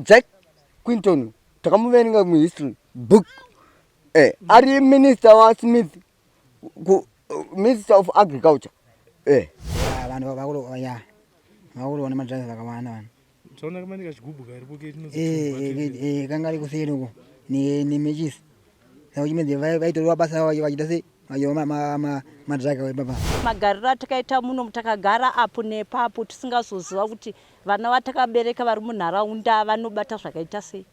Jack Quinton takamuverenga muhistory book ari minister wa Smith minister of agriculture vanhu vakuru ya vakuru wana madrasa vakawanda vanhu tsaona kama nikachigubuka ribuke kanga ri kuseri uko ni mechisi saka chimedzi vaitorwa basa vachita sei madraka webaba magariro atakaita muno takagara apo nepapo tisingazoziva kuti vana vatakabereka vari munharaunda vanobata zvakaita sei.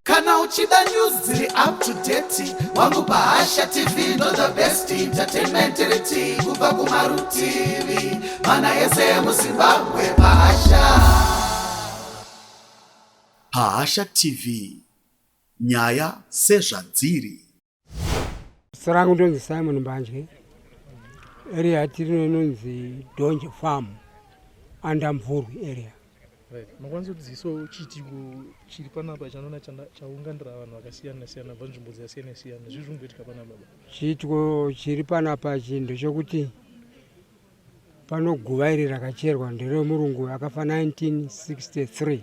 Kana uchida news dziri up to date wangu Bahasha TV ndo the best entertainment reti kubva kumarutivi mana ese muZimbabwe. Bahasha TV nyaya sezvadziri. Sarangu ndonzi Simon Mbanje area tiri nonzi Donje Farm Andamvurwi area. Makwanisa kudziso chitiko chiri panapa chanoona chaunganira vanhu vakasiyana siyana panzvimbo dzakasiyana siyana zvizvimboitika panapa baba. Chitiko chiri panapa chindo chokuti panoguva iri rakacherwa nderemurungu akafa 1963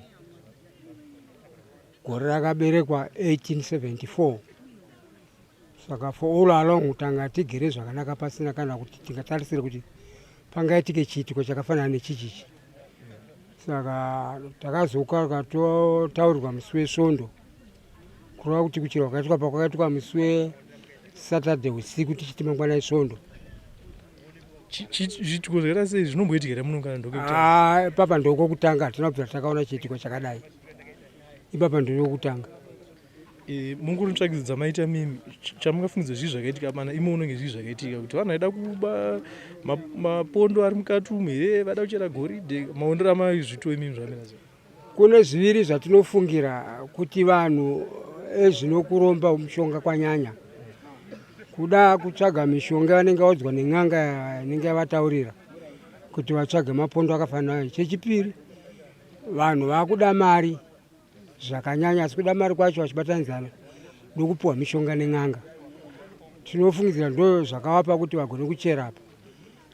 gore rakaberekwa 1874. Saka for all along tanga tigere zvakanaka pasina kana kuti tingatarisira kuti pangaitike chitiko chakafanana nechichichi. Saka takazoka katotaurirwa musi weSvondo kureva kuti kuchirwa kwakaitwa pakwakaitwa musi weSaturday usiku tichiti mangwanani Svondo. Chitiko zvakaita sei zvinomboitika here muno kana ndokutanga? Ipapa ndokokutanga hatina kubvira takaona chitiko chakadai. Ipapa ndokutanga. Munguri tsvagidza maita mimi chamungafungidza zvii zvakaitika mana imo unenge zvii zvakaitika kuti vanhu vaida kuba mapondo ari mukati umu here vada kuchera goridhe maondero amazvitoi mimi zvamira sei? Kune zviviri zvatinofungira kuti vanhu ezvinokuromba mushonga kwanyanya kuda kutsvaga mishonga vanenge vaudzwa nen'anga inenge yavataurira kuti vatsvage mapondo akafanana. Chechipiri vanhu vakuda mari zvakanyanya asi kuda mari kwacho vachibatanidzana nokupuwa mishonga nen'anga. Tinofungidzira ndo zvakavapa kuti vagone kuchera apa.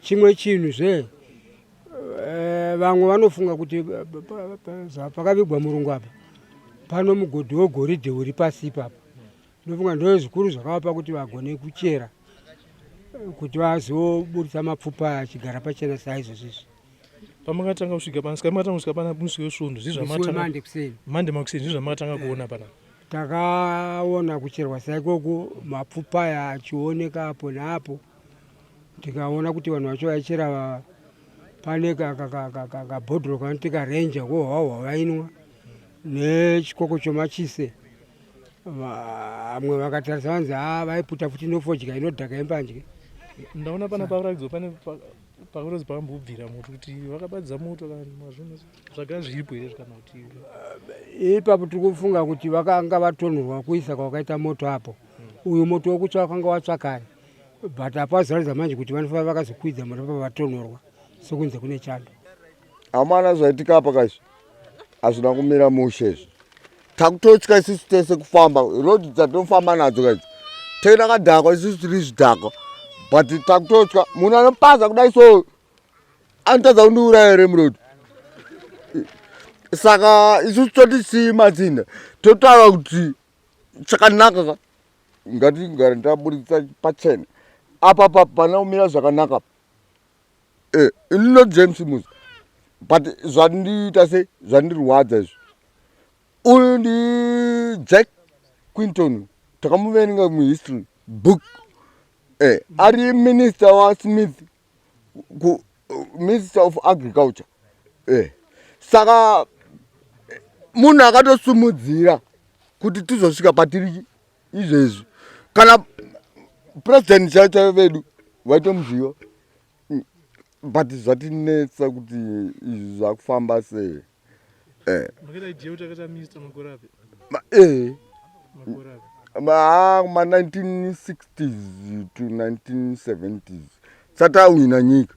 Chimwe chinhu vamwe vanofunga kuti pakavigwa murungu apa pano mugodhi wegoridhe uri pasi ipapa. Ndinofunga ndo zvikuru zvakavapa kuti vagone kuchera kuti vazoburitsa mapfupa achigara pachena saizvozvizvi. Pamakatanga kusvika pana sika makatanga kusvika pana musi weSvondo mande makuseni zvizvamakatanga kuona pana takaona kucherwa saikoko mapfupa achioneka apo naapo. Tikaona kuti vanhu vacho vaichera pane kabhodhoro kanoti karenja kohwahwa vainwa nechikoko chomachise. Vamwe vakatarisa vanzi vaiputa futi nofodya inodhaka yembanje. Ndaona pana pakuratidzwa pane pakurozi pakambobvira moto kuti vakabadza moto kana mazvino zvagara zviripo here kana kuti ipapo tiri kufunga kuti vakanga vatonhorwa kuisa kwakaita moto apo. Uyu moto wokutsva wakanga watsvakare but hapazoratidza manje kuti vanofamba vakazokwidza moto pavatonhorwa sokunze kune chando. Hamana zvaitika apa kaizvi hazvina kumira mushe izvi. Takutotya isusu tese kufamba rodhi dzatinofamba nadzo kaidzi takadhakwa isusu tiri zvidhakwa but takutotya munhu anopaza kudai so anotadza kundiuraya here murodhi. Saka isusu totisiyi matsinda totaura kuti chakanaka ngatigare taburitsa pachena apa pana kumira zvakanaka. Inino James Musa but zvandiita sei zvandirwadza izvi. Uyu ndi Jack Quinton takamuverenga muhistory book ari minister wa Smith minister of agriculture. Saka munhu akatosumudzira kuti tizosvika patiri izvezvi kana president chacho vedu vaitomuziva but zvatinetsa kuti izvi zvakufamba sei. Ma-1960s to 1970s satawina nyika.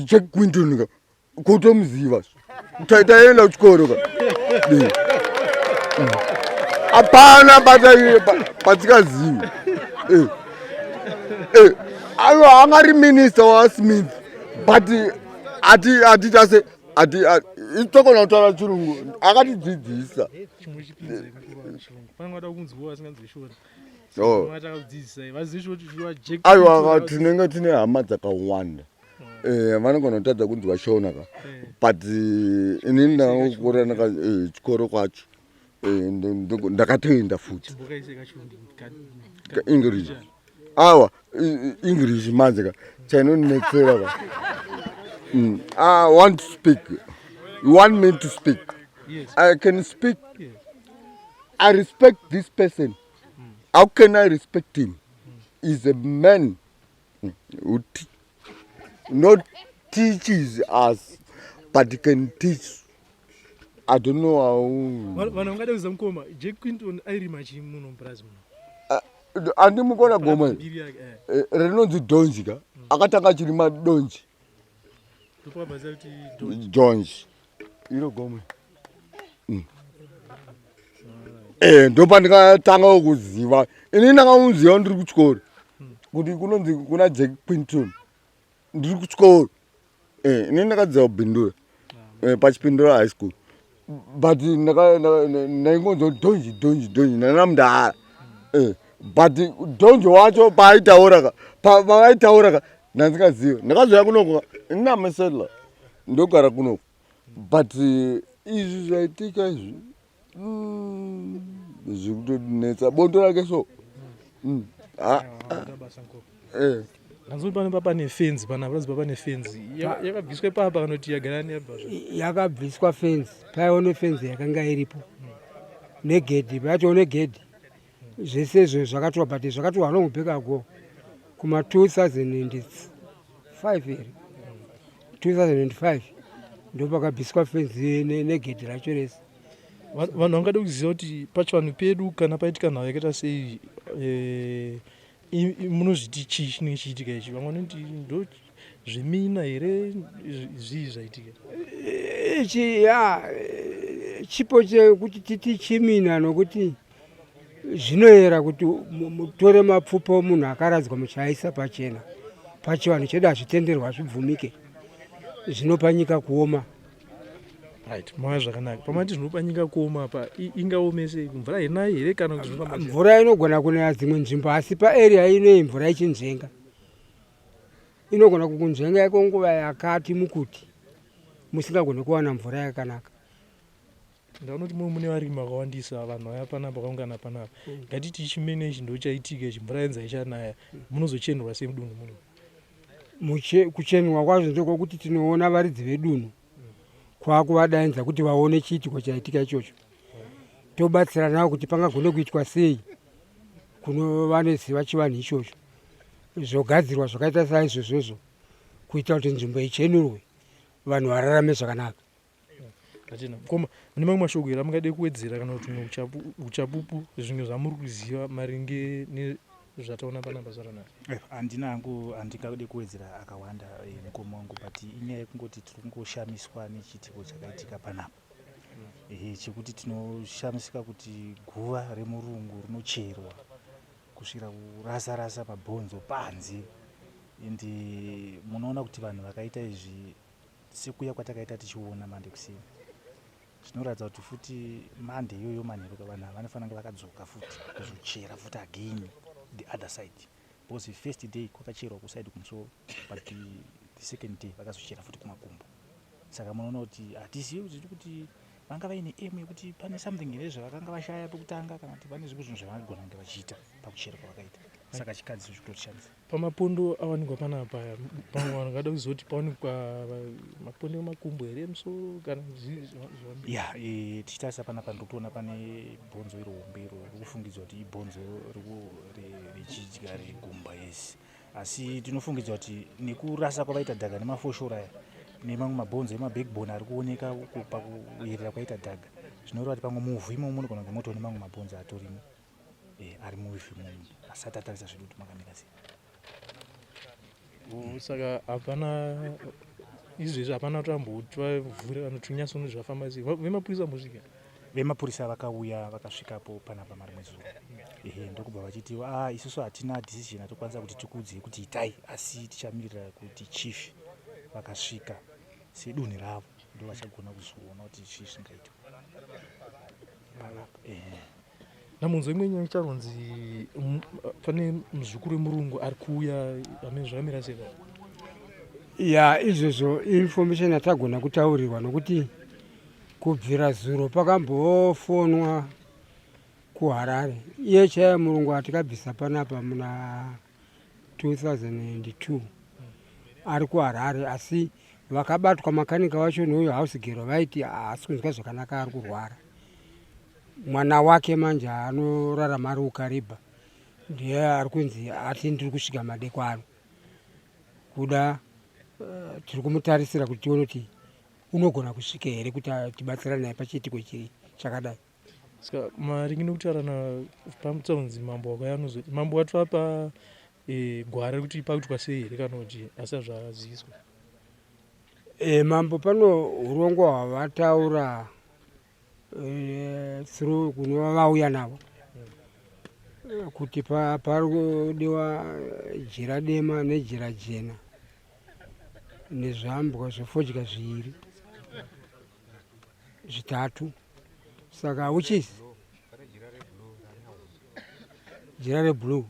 Jack Quinton kutomuziva taenda kuchikoro hapana patikazivi. Anga ari minister wa Smith but atitase itokona kutaura chirungu akatidzidzisa. Chimwe chipinze mukuru wa chirungu. Panoda kunzwa vasinganzwishora. Oh. Vatakudzidzisai vaziviswa kuti zviwa Jack. Aiwa tinenge tine hama dzakawanda. Vanogona kutadza kunzi vashona ka. But inini ndakakura chikoro kwacho. Ndakatoenda futi. English. Awa English manze ka. Chainonetsera ka. I want to speak. You want me to speak? Yes. I can speak. Yes. I respect this person. How can I respect him? He's a man who not teaches us, but he can teach. I don't know how. Vanhu vangada kuziva mukoma Jack Quinton airi machi muno mupurazi muno. Andimukona goma rinonzi donji ka akatanga chiri madonji Topabasa kuti donji iro goma ndopa ndikatanga kuziva inini ndakamuziva ndiri kuchikoro kuti kunonzi kuna Jack Quinton ndiri kuchikoro inini ndakadziva kubhindura pachipindura high school but ndaingonzwa donji nanamudhara but donji wacho pavaitaura ka ndandikaziva ndakazoya kunoko inamesela ndogara kunoko but izvi zvaitika izvi zvikutodinetsa bondo rake so Nanzoni pane pane fence pana pane fence yakabviswa papa kanoti yagara nepa yakabviswa fence paione fence yakanga iripo negedhi paione gedhi zvese izvo zvakatwa but zvakatwa long back ago kuma 2005 here 2005 ndo pakabviswa fence negedhi racho rese. Vanhu vangada kuziva kuti pachivanhu pedu kana paitika nhau yakaita sei munozviti chii chinenge chiitika ichi vamwe vanoti ndo zvemina here zvii zvaitika chipo chekuti titi chimina nokuti zvinoyera kuti mutore mapfupa omunhu akaradzwa muchaisa pachena pachivanhu chedu hazvitenderwa zvibvumike zvinopa nyika kuoma. Right, mava zvakanaka. Pamati zvinopa nyika kuoma apa ingaomese mvura hainayi here kana kuti zvinofamba sei? Mvura inogona kunaya dzimwe nzvimbo asi paarea inei mvura ichinzvenga. Inogona kukunzvenga ikonguva yakati mukuti musingagoni kuwana mvura yakanaka. Ndaona kuti mune varimi vakawandisa vanhu vaya panapa vakaungana panapa. Ngatiti chimene ichi ndo chaitika ichi mvura yenza ichanaya munozochenerwa sei mudunhu muno? Kuchenerwa kwazvo ndokwokuti tinoona varidzi vedunhu kwakuvadainza kuti vaone chiitiko chaitika ichocho. Tobatsirana navo kuti pangagone kuitwa sei kunova neziva chivanhu ichocho zvogadzirwa zvakaita saizvozvozvo kuita kuti nzvimbo ichenurwe vanhu vararame zvakanaka. Koma mune mamwe mashoko here amungade kuwedzera kana kuti uchapupu zvimwe zvamuri kuziva maringe nezvataona panapa zvaranaya? Handina hangu handingade kuwedzera akawanda mukoma wangu but inyaya yekungoti tiri kungoshamiswa nechiitiko chakaitika panapa. Chekuti tinoshamisika kuti guva remurungu rinocherwa kusvika kurasa mabhonzo panze ende munoona kuti vanhu vakaita izvi sekuya kwatakaita tichiona mande kusini zvinoratidza kuti futi mande iyoyo manheruka vanhu vanofanira kunge vakadzoka futi kuzochera futi again the other side because the first day kwakacherwa kusaidi kumusoro but the second day vakazochera futi kumakumbo. Saka munoona kuti hatizivi kuti kuti vanga vaine aim yekuti pane something here zvavakanga vashaya pekutanga kana kuti pane zvimwe zvinhu zvavagona kunge vachiita pakuchera kwavakaita. Saka chikadzi zvichitoshamisa. Pamapundo awanikwa panapa pamwe vanhu vangada kuziva kuti pawanikwa mapundo emakumbo here emusoro kana tichitarisa panapa ndokutoona pane bhonzo iro hombe iro rikufungidzwa kuti ibhonzo richidya regumba yesi asi tinofungidzwa kuti nekurasa kwavaita dhaga nemafoshora aya nemamwe mabhonzo emabackbone ari kuoneka uko pakuyerera kwaita dhaga zvinoreva kuti pamwe muvhu imomo munogona kunge motoona mamwe mabhonzo atorimo ari muvhu imomo asati atarisa zvedu kuti makamira sei. Saka hapana izvezvi hapana kutambovhura vanhu tunyaso nezvafamba sei vemapurisa mosvika? Vemapurisa vakauya vakasvikapo panapa marimwe zuva ndokubva vachiti isusu hatina decision atokwanisa kuti tikuudzei kuti itai asi tichamirira kuti chief vakasvika sedunhu ravo ndo vachagona kuzoona kuti chii zvingaitwa. namunzo imwe nyaya charonzi pane muzukuru wemurungu ari kuuya amene zvakamira sei? ya izvozvo information yatagona kutaurirwa nokuti kubvira zuro pakambofonwa kuHarare iye chaiye murungu atikabvisa panapa muna 2002 ari kuHarare, asi vakabatwa makanika wacho neuyo house girl vaiti haasi kunzwa zvakanaka ari kurwara. Mwana wake manje anorarama ari kuKaribha ndiye ari kunzi atendiri kusvika madekwana kuda tiri kumutarisira kuti tione kuti unogona kusvika here kuti tibatsirane naye pachiitiko chiri chakadai. Saka maringi nekutaurana pamutaunzi mambo wakayanozoti mambo watova gwara kuti pakuitwa sei here kana kuti asi zvaziviswa? Mambo pano urongwa hwavataura through kunova vauya navo kuti pari kudiwa jira dema nejira jena nezvambwa zvefodya zviviri zvitatu. Saka which is jira reblue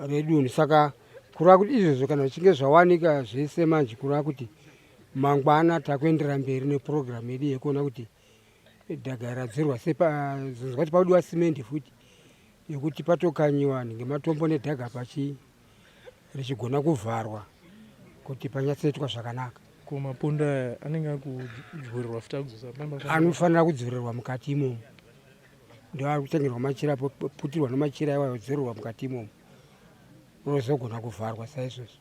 reduni. Saka kureva kuti izvozvo kana zvichinge zvawanika zvese manje kureva kuti mangwana takuendera mberi nepurogiramu yedu yekuona kuti dhaka radzirwa zvinzwa kuti paudiwa simendi futi yekuti patokanyiwa ngematombo nedhaga pachi richigona kuvharwa kuti panyatsoitwa zvakanaka. Kumaponda anenge akudzvorerwa futi akudzosa anofanira kudzorerwa mukati imomo, ndo ari kutengerwa machira putirwa nemachira iwayo odzorerwa mukati imomo, unozogona kuvharwa saizvozvo.